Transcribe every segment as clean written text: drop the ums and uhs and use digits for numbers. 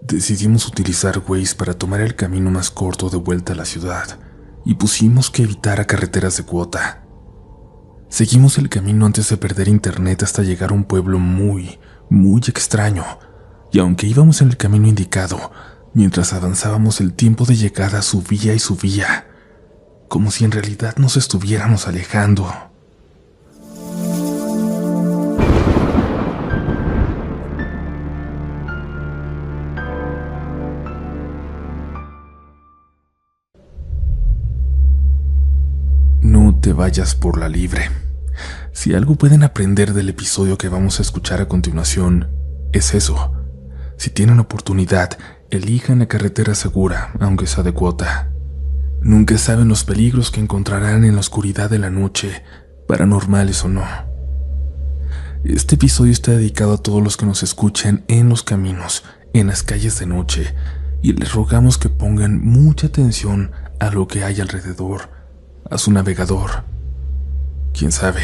Decidimos utilizar Waze para tomar el camino más corto de vuelta a la ciudad y pusimos que evitara carreteras de cuota. Seguimos el camino antes de perder internet hasta llegar a un pueblo muy extraño, y aunque íbamos en el camino indicado, mientras avanzábamos el tiempo de llegada subía y subía, como si en realidad nos estuviéramos alejando. No te vayas por la libre. Si algo pueden aprender del episodio que vamos a escuchar a continuación, es eso. Si tienen oportunidad, elijan la carretera segura, aunque sea de cuota. Nunca saben los peligros que encontrarán en la oscuridad de la noche, paranormales o no. Este episodio está dedicado a todos los que nos escuchan en los caminos, en las calles de noche, y les rogamos que pongan mucha atención a lo que hay alrededor, a su navegador. Quién sabe,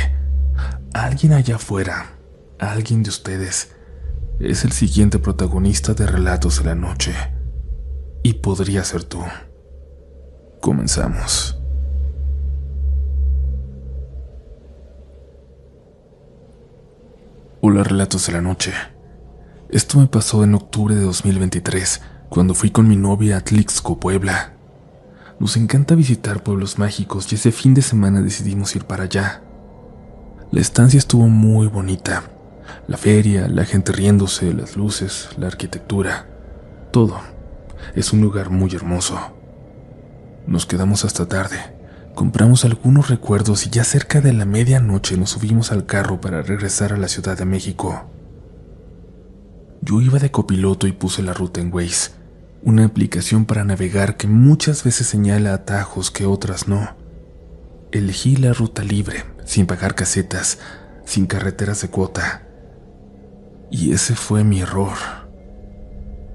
alguien allá afuera, alguien de ustedes, es el siguiente protagonista de Relatos de la Noche. Y podría ser tú. Comenzamos. Hola, Relatos de la Noche. Esto me pasó en octubre de 2023, cuando fui con mi novia a Atlixco, Puebla. Nos encanta visitar pueblos mágicos y ese fin de semana decidimos ir para allá. La estancia estuvo muy bonita. La feria, la gente riéndose, las luces, la arquitectura, todo. Es un lugar muy hermoso. Nos quedamos hasta tarde, compramos algunos recuerdos y ya cerca de la medianoche nos subimos al carro para regresar a la Ciudad de México. Yo iba de copiloto y puse la ruta en Waze, una aplicación para navegar que muchas veces señala atajos que otras no. Elegí la ruta libre, sin pagar casetas, sin carreteras de cuota. Y ese fue mi error.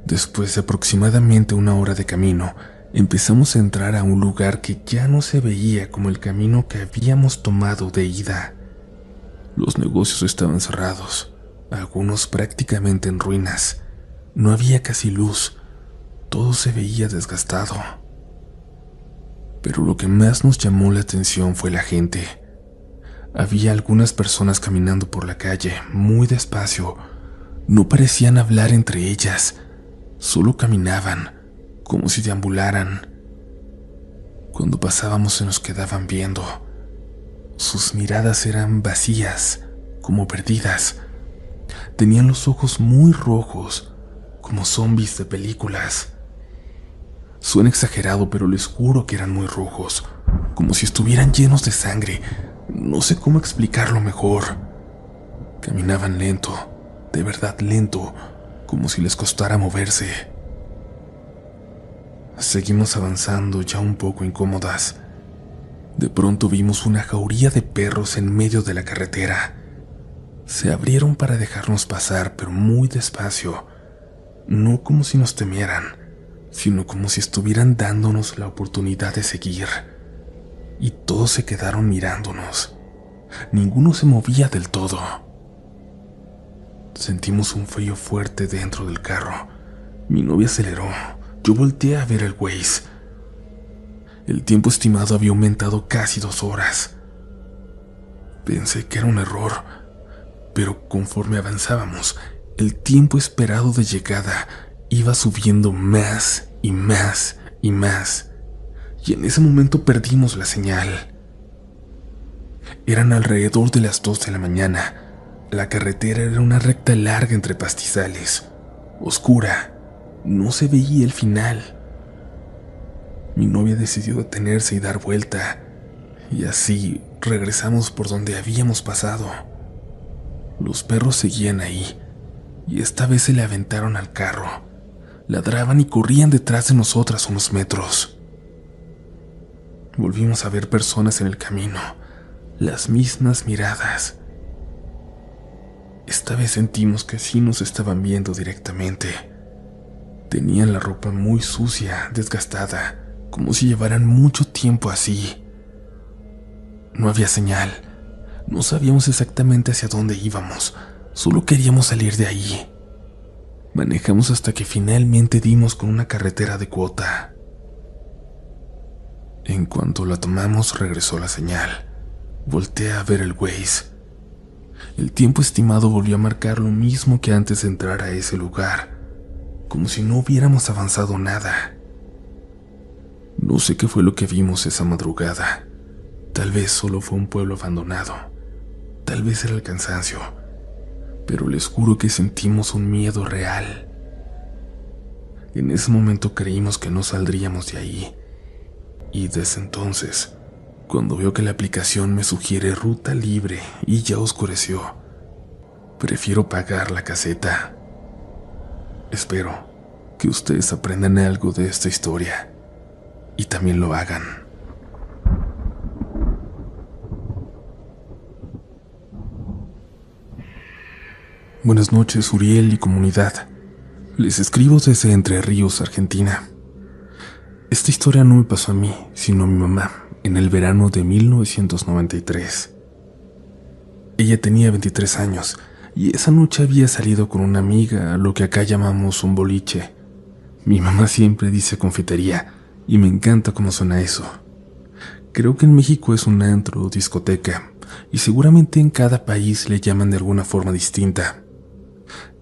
Después de aproximadamente una hora de camino, empezamos a entrar a un lugar que ya no se veía como el camino que habíamos tomado de ida. Los negocios estaban cerrados, algunos prácticamente en ruinas. No había casi luz, todo se veía desgastado. Pero lo que más nos llamó la atención fue la gente. Había algunas personas caminando por la calle, muy despacio. No parecían hablar entre ellas, solo caminaban, como si deambularan. Cuando pasábamos se nos quedaban viendo. Sus miradas eran vacías, como perdidas. Tenían los ojos muy rojos, como zombies de películas. Suena exagerado, pero les juro que eran muy rojos, como si estuvieran llenos de sangre. No sé cómo explicarlo mejor. Caminaban lento, de verdad lento, como si les costara moverse. Seguimos avanzando, ya un poco incómodas. De pronto vimos una jauría de perros en medio de la carretera. Se abrieron para dejarnos pasar, pero muy despacio. No como si nos temieran, sino como si estuvieran dándonos la oportunidad de seguir. Y todos se quedaron mirándonos. Ninguno se movía del todo. Sentimos un frío fuerte dentro del carro. Mi novia aceleró. Yo volteé a ver el Waze. El tiempo estimado había aumentado casi 2 horas. Pensé que era un error, pero conforme avanzábamos, el tiempo esperado de llegada iba subiendo más y más y más, y en ese momento perdimos la señal. Eran alrededor de las 2 de la mañana. La carretera era una recta larga entre pastizales, oscura, no se veía el final. Mi novia decidió detenerse y dar vuelta, y así regresamos por donde habíamos pasado. Los perros seguían ahí, y esta vez se le aventaron al carro. Ladraban y corrían detrás de nosotras unos metros. Volvimos a ver personas en el camino, las mismas miradas. Esta vez sentimos que sí nos estaban viendo directamente. Tenían la ropa muy sucia, desgastada, como si llevaran mucho tiempo así. No había señal. No sabíamos exactamente hacia dónde íbamos, solo queríamos salir de ahí. Manejamos hasta que finalmente dimos con una carretera de cuota. En cuanto la tomamos, regresó la señal. Volteé a ver el Waze. El tiempo estimado volvió a marcar lo mismo que antes de entrar a ese lugar, como si no hubiéramos avanzado nada. No sé qué fue lo que vimos esa madrugada. Tal vez solo fue un pueblo abandonado. Tal vez era el cansancio. Pero les juro que sentimos un miedo real. En ese momento creímos que no saldríamos de ahí. Y desde entonces, cuando veo que la aplicación me sugiere ruta libre y ya oscureció, prefiero pagar la caseta. Espero que ustedes aprendan algo de esta historia y también lo hagan. Buenas noches, Uriel y comunidad. Les escribo desde Entre Ríos, Argentina. Esta historia no me pasó a mí, sino a mi mamá, en el verano de 1993. Ella tenía 23 años y esa noche había salido con una amiga a lo que acá llamamos un boliche. Mi mamá siempre dice confitería y me encanta cómo suena eso. Creo que en México es un antro o discoteca y seguramente en cada país le llaman de alguna forma distinta.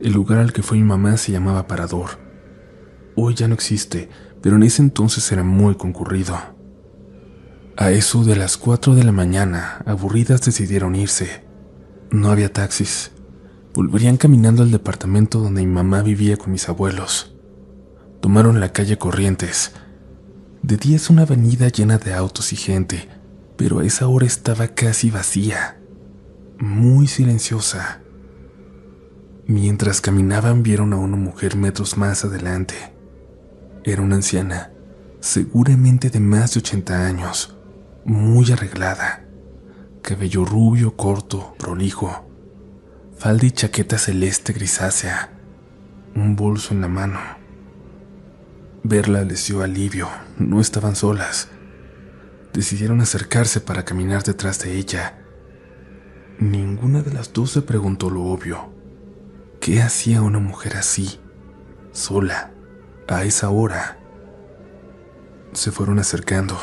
El lugar al que fue mi mamá se llamaba Parador. Hoy ya no existe, pero en ese entonces era muy concurrido. A eso de las 4 de la mañana, aburridas decidieron irse. No había taxis. Volverían caminando al departamento donde mi mamá vivía con mis abuelos. Tomaron la calle Corrientes. De día es una avenida llena de autos y gente, pero a esa hora estaba casi vacía, muy silenciosa. Mientras caminaban vieron a una mujer metros más adelante. Era una anciana, seguramente de más de 80 años, muy arreglada, cabello rubio, corto, prolijo, falda y chaqueta celeste grisácea, un bolso en la mano. Verla les dio alivio, no estaban solas. Decidieron acercarse para caminar detrás de ella. Ninguna de las dos se preguntó lo obvio. ¿Qué hacía una mujer así, sola, a esa hora? Se fueron acercando.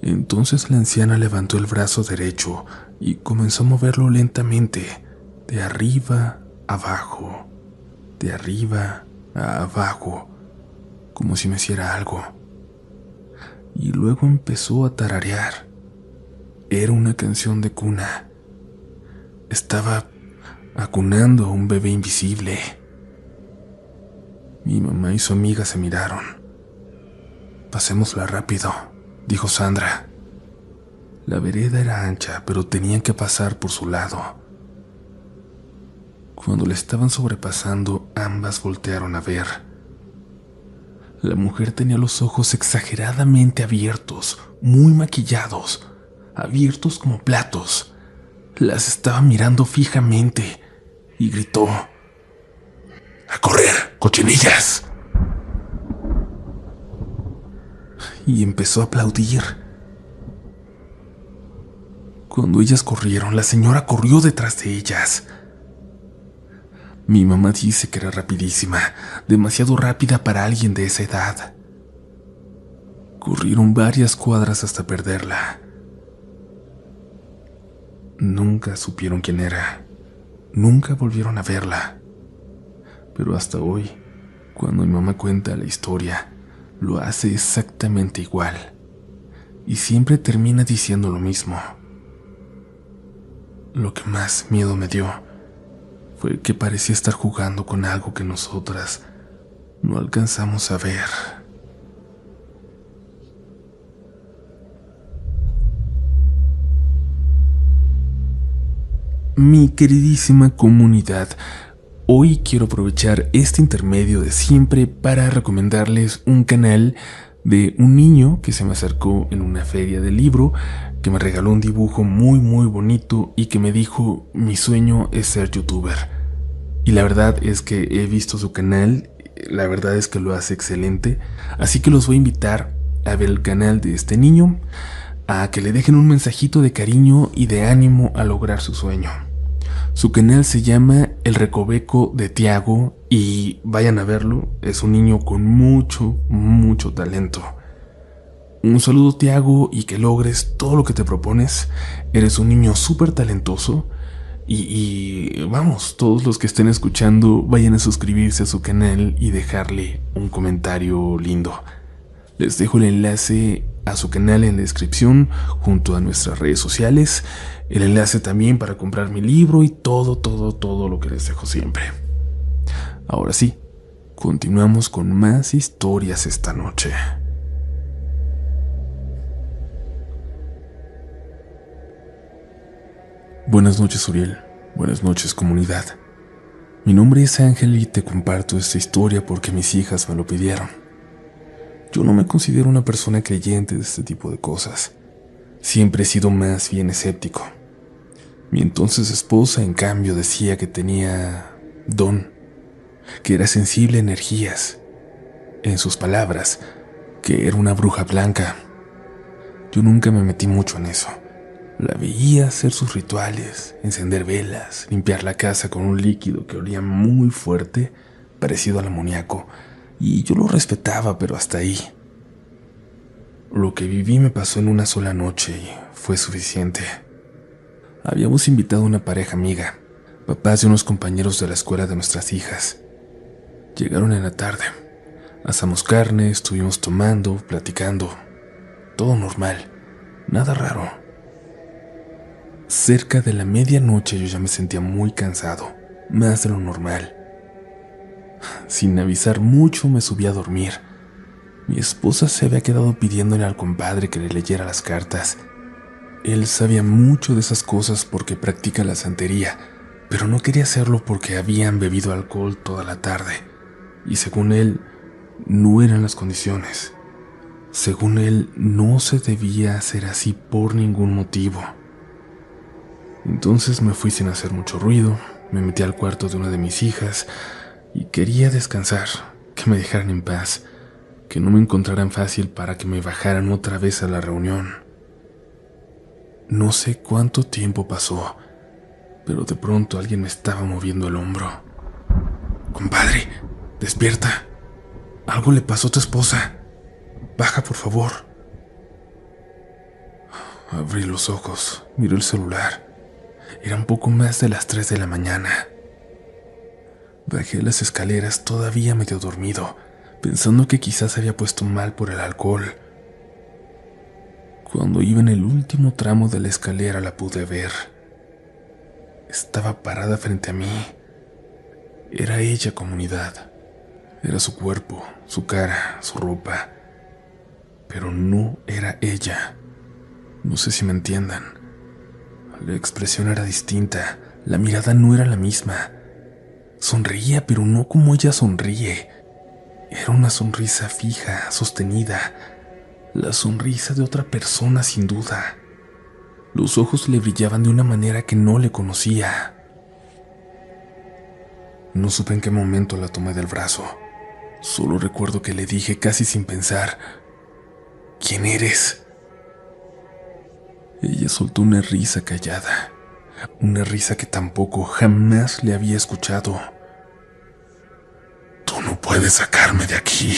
Entonces la anciana levantó el brazo derecho y comenzó a moverlo lentamente, de arriba a abajo, de arriba a abajo, como si me hiciera algo. Y luego empezó a tararear. Era una canción de cuna. Estaba acunando a un bebé invisible. Mi mamá y su amiga se miraron. «Pasémosla rápido», dijo Sandra. La vereda era ancha, pero tenían que pasar por su lado. Cuando la estaban sobrepasando, ambas voltearon a ver. La mujer tenía los ojos exageradamente abiertos, muy maquillados, abiertos como platos. Las estaba mirando fijamente y gritó: «¡A correr, cochinillas!» Y empezó a aplaudir. Cuando ellas corrieron, la señora corrió detrás de ellas. Mi mamá dice que era rapidísima, demasiado rápida para alguien de esa edad. Corrieron varias cuadras hasta perderla. Nunca supieron quién era. Nunca volvieron a verla. Pero hasta hoy, cuando mi mamá cuenta la historia, lo hace exactamente igual. Y siempre termina diciendo lo mismo. Lo que más miedo me dio fue que parecía estar jugando con algo que nosotras no alcanzamos a ver. Mi queridísima comunidad, hoy quiero aprovechar este intermedio de siempre para recomendarles un canal de un niño que se me acercó en una feria del libro, que me regaló un dibujo muy bonito y que me dijo: mi sueño es ser youtuber. Y la verdad es que he visto su canal, la verdad es que lo hace excelente, así que los voy a invitar a ver el canal de este niño, a que le dejen un mensajito de cariño y de ánimo a lograr su sueño. Su canal se llama El Recoveco de Tiago, y vayan a verlo, es un niño con mucho, mucho talento. Un saludo, Tiago, y que logres todo lo que te propones. Eres un niño súper talentoso. Y vamos, todos los que estén escuchando, vayan a suscribirse a su canal y dejarle un comentario lindo. Les dejo el enlace a su canal en la descripción, junto a nuestras redes sociales, el enlace también para comprar mi libro y todo lo que les dejo siempre. Ahora sí, continuamos con más historias esta noche. Buenas noches, Uriel. Buenas noches, comunidad. Mi nombre es Ángel y te comparto esta historia porque mis hijas me lo pidieron. Yo no me considero una persona creyente de este tipo de cosas. Siempre he sido más bien escéptico. Mi entonces esposa, en cambio, decía que tenía don, que era sensible a energías. En sus palabras, que era una bruja blanca. Yo nunca me metí mucho en eso. La veía hacer sus rituales, encender velas, limpiar la casa con un líquido que olía muy fuerte, parecido al amoníaco, y yo lo respetaba, pero hasta ahí. Lo que viví me pasó en una sola noche y fue suficiente. Habíamos invitado a una pareja amiga, papás de unos compañeros de la escuela de nuestras hijas. Llegaron en la tarde. Asamos carne, estuvimos tomando, platicando. Todo normal, nada raro. Cerca de la medianoche yo ya me sentía muy cansado, más de lo normal. Sin avisar mucho me subí a dormir. Mi esposa se había quedado pidiéndole al compadre que le leyera las cartas. Él sabía mucho de esas cosas porque practica la santería, pero no quería hacerlo porque habían bebido alcohol toda la tarde. Y según él, no eran las condiciones. Según él, no se debía hacer así por ningún motivo. Entonces me fui sin hacer mucho ruido, me metí al cuarto de una de mis hijas y quería descansar, que me dejaran en paz, que no me encontraran fácil para que me bajaran otra vez a la reunión. No sé cuánto tiempo pasó, pero de pronto alguien me estaba moviendo el hombro. «Compadre, despierta. Algo le pasó a tu esposa. Baja, por favor». Abrí los ojos, miré el celular. Eran poco más de las 3 de la mañana. Bajé las escaleras todavía medio dormido, pensando que quizás había puesto mal por el alcohol. Cuando iba en el último tramo de la escalera la pude ver. Estaba parada frente a mí. Era ella, comunidad. Era su cuerpo, su cara, su ropa. Pero no era ella. No sé si me entiendan. La expresión era distinta, la mirada no era la misma. Sonreía, pero no como ella sonríe. Era una sonrisa fija, sostenida. La sonrisa de otra persona, sin duda. Los ojos le brillaban de una manera que no le conocía. No supe en qué momento la tomé del brazo. Solo recuerdo que le dije casi sin pensar: «¿Quién eres?». Ella soltó una risa callada, una risa que tampoco jamás le había escuchado. «Tú no puedes sacarme de aquí».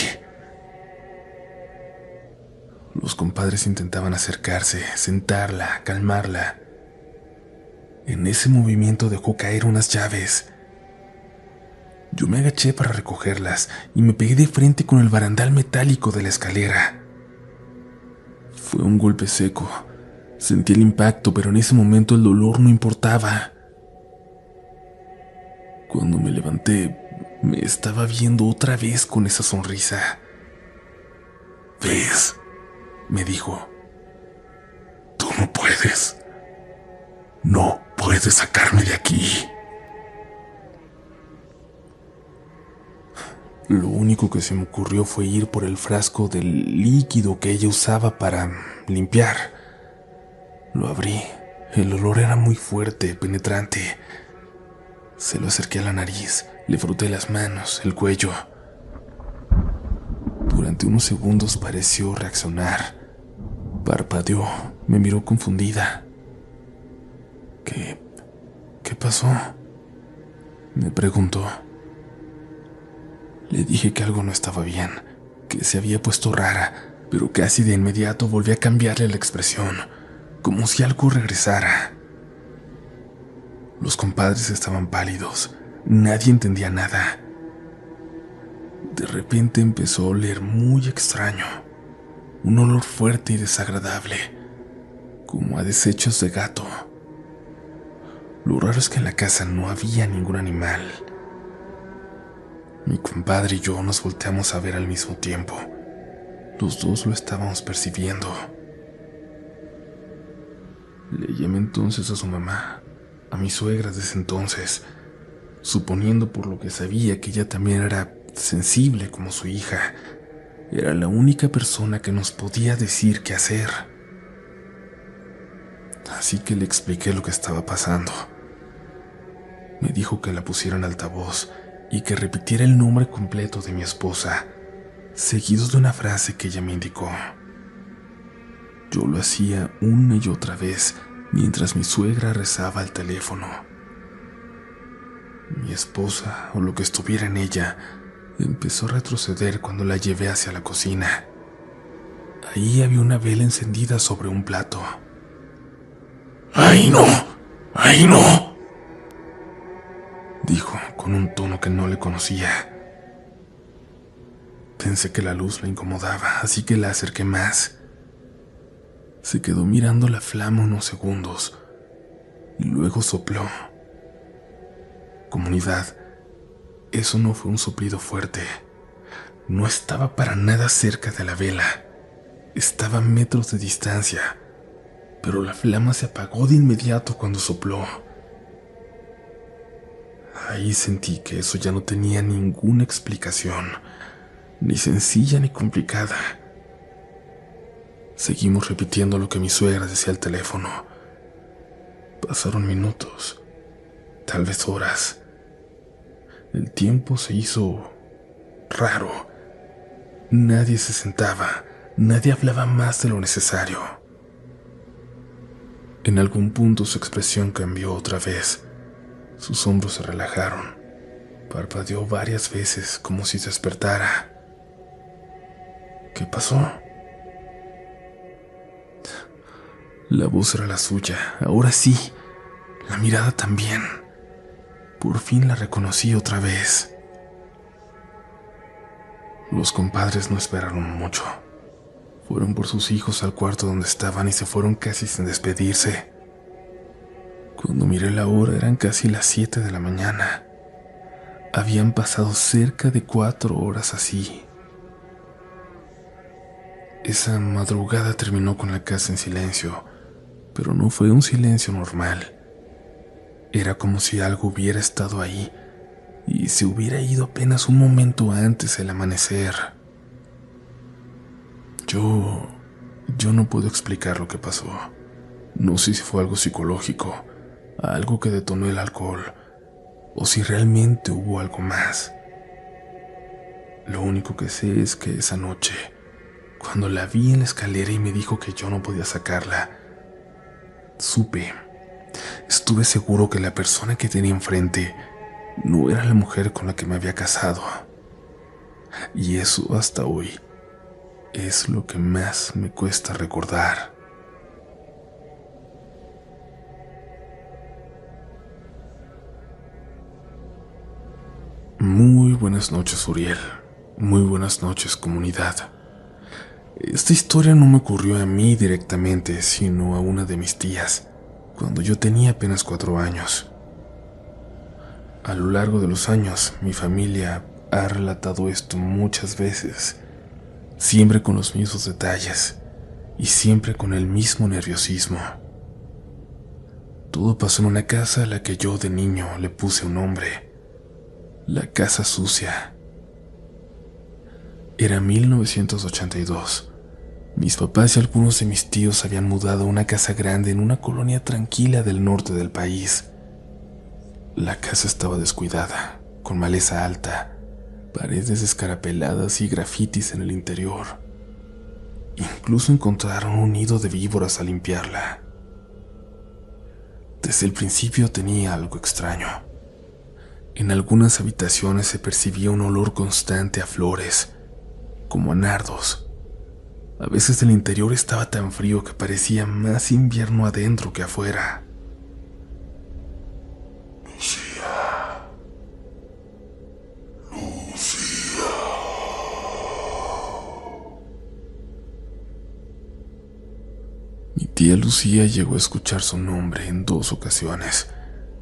Los compadres intentaban acercarse, sentarla, calmarla. En ese movimiento dejó caer unas llaves. Yo me agaché para recogerlas y me pegué de frente con el barandal metálico de la escalera. Fue un golpe seco. Sentí el impacto, pero en ese momento el dolor no importaba. Cuando me levanté, me estaba viendo otra vez con esa sonrisa. «¿Ves?», me dijo. «Tú no puedes. No puedes sacarme de aquí». Lo único que se me ocurrió fue ir por el frasco del líquido que ella usaba para limpiar. Lo abrí. El olor era muy fuerte, penetrante. Se lo acerqué a la nariz, le froté las manos, el cuello. Durante unos segundos pareció reaccionar. Parpadeó, me miró confundida. ¿Qué pasó?». me preguntó. Le dije que algo no estaba bien, que se había puesto rara, pero casi de inmediato volví a cambiarle la expresión, como si algo regresara. Los compadres estaban pálidos, nadie entendía nada. De repente empezó a oler muy extraño, un olor fuerte y desagradable, como a desechos de gato. Lo raro es que en la casa no había ningún animal. Mi compadre y yo nos volteamos a ver al mismo tiempo. Los dos lo estábamos percibiendo. Le llamé entonces a su mamá, a mi suegra de ese entonces, suponiendo por lo que sabía que ella también era sensible como su hija. Era la única persona que nos podía decir qué hacer. Así que le expliqué lo que estaba pasando. Me dijo que la pusiera en altavoz y que repitiera el nombre completo de mi esposa, seguido de una frase que ella me indicó. Yo lo hacía una y otra vez mientras mi suegra rezaba al teléfono. Mi esposa, o lo que estuviera en ella, empezó a retroceder cuando la llevé hacia la cocina. Ahí había una vela encendida sobre un plato. ¡Ay, no! ¡Ay, no!, dijo con un tono que no le conocía. Pensé que la luz la incomodaba, así que la acerqué más. Se quedó mirando la flama unos segundos y luego sopló. Comunidad, eso no fue un soplido fuerte. No estaba para nada cerca de la vela. Estaba a metros de distancia, pero la flama se apagó de inmediato cuando sopló. Ahí sentí que eso ya no tenía ninguna explicación, ni sencilla ni complicada. Seguimos repitiendo lo que mi suegra decía al teléfono. Pasaron minutos, tal vez horas. El tiempo se hizo raro. Nadie se sentaba, nadie hablaba más de lo necesario. En algún punto su expresión cambió otra vez. Sus hombros se relajaron. Parpadeó varias veces como si despertara. ¿Qué pasó? La voz era la suya, ahora sí. La mirada también. Por fin la reconocí otra vez. Los compadres no esperaron mucho. Fueron por sus hijos al cuarto donde estaban y se fueron casi sin despedirse. Cuando miré la hora eran casi las 7 de la mañana. Habían pasado cerca de 4 horas así. Esa madrugada terminó con la casa en silencio, pero no fue un silencio normal. Era como si algo hubiera estado ahí y se hubiera ido apenas un momento antes del amanecer. Yo no puedo explicar lo que pasó. No sé si fue algo psicológico, algo que detonó el alcohol, o si realmente hubo algo más. Lo único que sé es que esa noche, cuando la vi en la escalera y me dijo que yo no podía sacarla, estuve seguro que la persona que tenía enfrente no era la mujer con la que me había casado. Y eso hasta hoy es lo que más me cuesta recordar. Muy buenas noches, Uriel. Muy buenas noches, comunidad. Esta historia no me ocurrió a mí directamente, sino a una de mis tías, cuando yo tenía apenas 4 años. A lo largo de los años, mi familia ha relatado esto muchas veces, siempre con los mismos detalles y siempre con el mismo nerviosismo. Todo pasó en una casa a la que yo de niño le puse un nombre: la Casa Sucia. Era 1982. Mis papás y algunos de mis tíos habían mudado a una casa grande en una colonia tranquila del norte del país. La casa estaba descuidada, con maleza alta, paredes escarapeladas y grafitis en el interior. Incluso encontraron un nido de víboras al limpiarla. Desde el principio tenía algo extraño. En algunas habitaciones se percibía un olor constante a flores, como a nardos. A veces el interior estaba tan frío que parecía más invierno adentro que afuera. Mi tía Lucía llegó a escuchar su nombre en 2 ocasiones,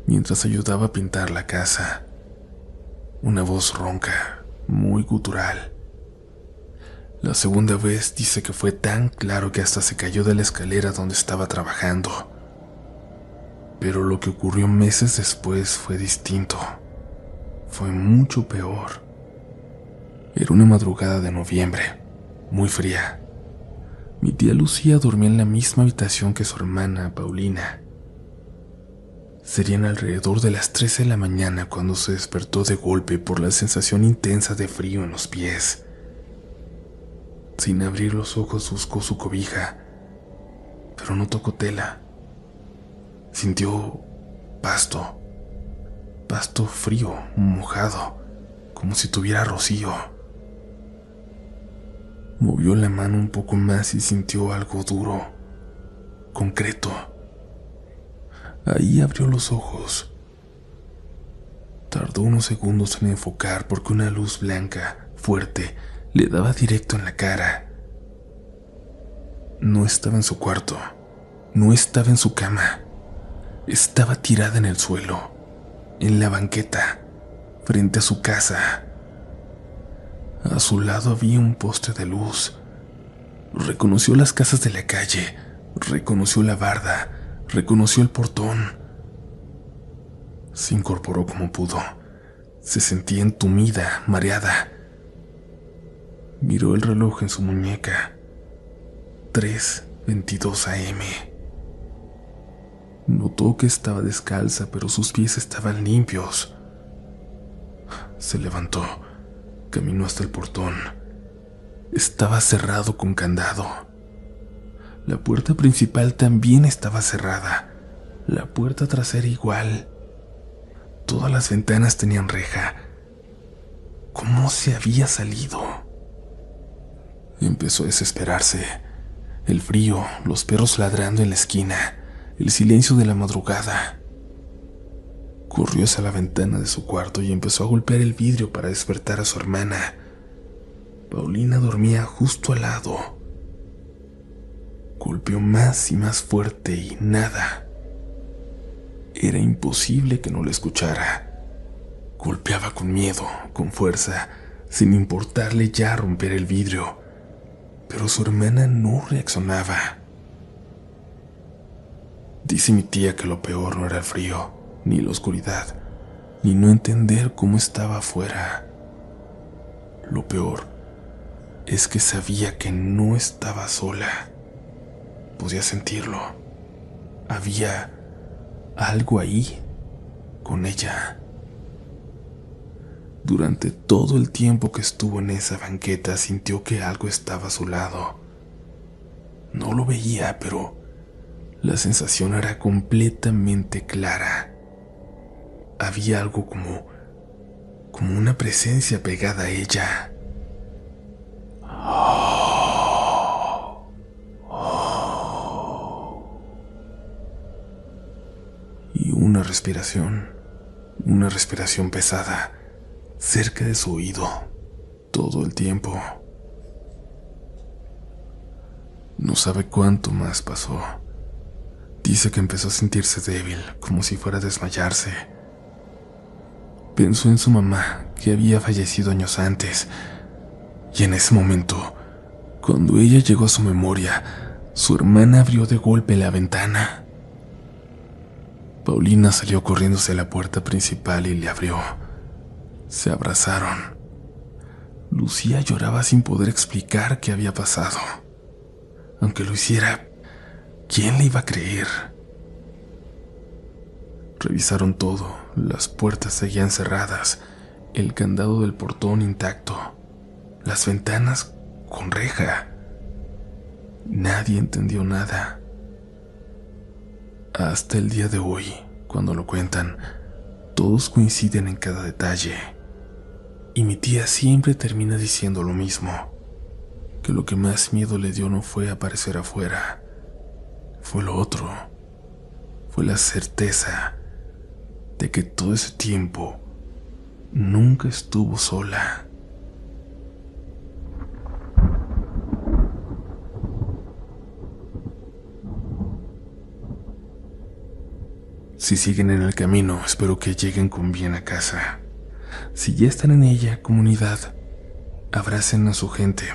mientras ayudaba a pintar la casa. Una voz ronca, muy gutural. La segunda vez dice que fue tan claro que hasta se cayó de la escalera donde estaba trabajando. Pero lo que ocurrió meses después fue distinto. Fue mucho peor. Era una madrugada de noviembre, muy fría. Mi tía Lucía dormía en la misma habitación que su hermana Paulina. Serían alrededor de las 13 de la mañana cuando se despertó de golpe por la sensación intensa de frío en los pies. Sin abrir los ojos buscó su cobija, pero no tocó tela. Sintió pasto frío, mojado, como si tuviera rocío. Movió la mano un poco más y sintió algo duro, concreto. Ahí abrió los ojos. Tardó unos segundos en enfocar porque una luz blanca, fuerte, le daba directo en la cara. No estaba en su cuarto, no estaba en su cama. Estaba tirada en el suelo, en la banqueta, frente a su casa. A su lado había un poste de luz. Reconoció las casas de la calle, reconoció la barda, reconoció el portón. Se incorporó como pudo. Se sentía entumida, mareada. Miró el reloj en su muñeca. 3:22 AM. Notó que estaba descalza, pero sus pies estaban limpios. Se levantó, caminó hasta el portón. Estaba cerrado con candado. La puerta principal también estaba cerrada. La puerta trasera igual. Todas las ventanas tenían reja. ¿Cómo se había salido? Empezó a desesperarse. El frío, los perros ladrando en la esquina, el silencio de la madrugada. Corrió hacia la ventana de su cuarto y empezó a golpear el vidrio para despertar a su hermana. Paulina dormía justo al lado. Golpeó más y más fuerte y nada. Era imposible que no la escuchara. Golpeaba con miedo, con fuerza, sin importarle ya romper el vidrio. Pero su hermana no reaccionaba. Dice mi tía que lo peor no era el frío, ni la oscuridad, ni no entender cómo estaba afuera. Lo peor es que sabía que no estaba sola. Podía sentirlo. Había algo ahí, con ella. Durante todo el tiempo que estuvo en esa banqueta sintió que algo estaba a su lado. No lo veía, pero la sensación era completamente clara. Había algo como una presencia pegada a ella. Y una respiración pesada, cerca de su oído, todo el tiempo. No sabe cuánto más pasó. Dice que empezó a sentirse débil, como si fuera a desmayarse. Pensó en su mamá, que había fallecido años antes, y en ese momento, cuando ella llegó a su memoria, su hermana abrió de golpe la ventana. Paulina salió corriendo hacia la puerta principal y le abrió. Se abrazaron. Lucía lloraba sin poder explicar qué había pasado. Aunque lo hiciera, ¿quién le iba a creer? Revisaron todo. Las puertas seguían cerradas, el candado del portón intacto, las ventanas con reja. Nadie entendió nada. Hasta el día de hoy, cuando lo cuentan, todos coinciden en cada detalle. Y mi tía siempre termina diciendo lo mismo, que lo que más miedo le dio no fue aparecer afuera, fue lo otro, fue la certeza de que todo ese tiempo nunca estuvo sola. Si siguen en el camino, espero que lleguen con bien a casa. Si ya están en ella, comunidad, abracen a su gente,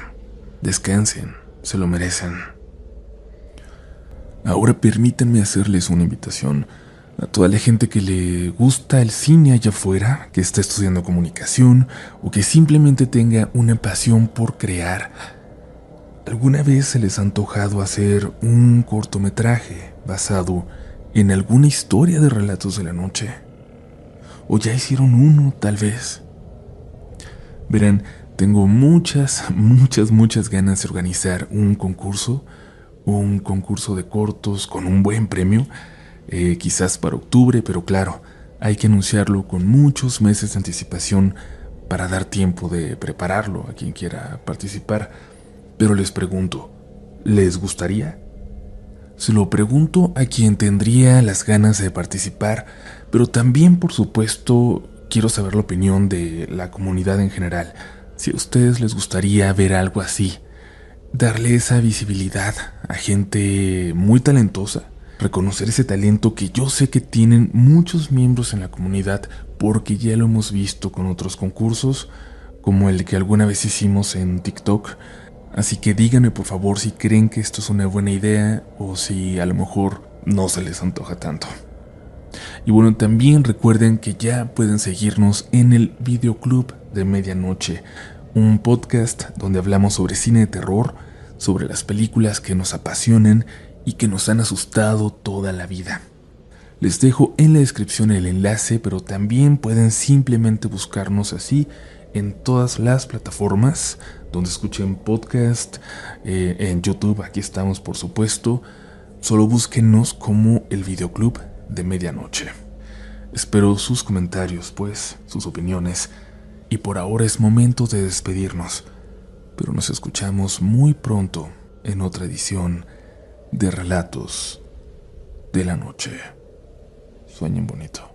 descansen, se lo merecen. Ahora permítanme hacerles una invitación a toda la gente que le gusta el cine allá afuera, que está estudiando comunicación o que simplemente tenga una pasión por crear. ¿Alguna vez se les ha antojado hacer un cortometraje basado en alguna historia de relatos de la noche? ¿O ya hicieron uno, tal vez? Verán, tengo muchas ganas de organizar un concurso de cortos con un buen premio, quizás para octubre, pero claro, hay que anunciarlo con muchos meses de anticipación para dar tiempo de prepararlo a quien quiera participar. Pero les pregunto, ¿les gustaría? Se lo pregunto a quien tendría las ganas de participar, pero también, por supuesto, quiero saber la opinión de la comunidad en general. Si a ustedes les gustaría ver algo así, darle esa visibilidad a gente muy talentosa, reconocer ese talento que yo sé que tienen muchos miembros en la comunidad, porque ya lo hemos visto con otros concursos, como el que alguna vez hicimos en TikTok. Así que díganme por favor si creen que esto es una buena idea o si a lo mejor no se les antoja tanto. Y bueno, también recuerden que ya pueden seguirnos en el Videoclub de Medianoche, un podcast donde hablamos sobre cine de terror, sobre las películas que nos apasionan y que nos han asustado toda la vida. Les dejo en la descripción el enlace, pero también pueden simplemente buscarnos así en todas las plataformas donde escuchen podcast, en YouTube, aquí estamos por supuesto. Solo búsquennos como el Videoclub de Medianoche. Espero sus comentarios, pues, sus opiniones. Y por ahora es momento de despedirnos, pero nos escuchamos muy pronto en otra edición de Relatos de la Noche. Sueñen bonito.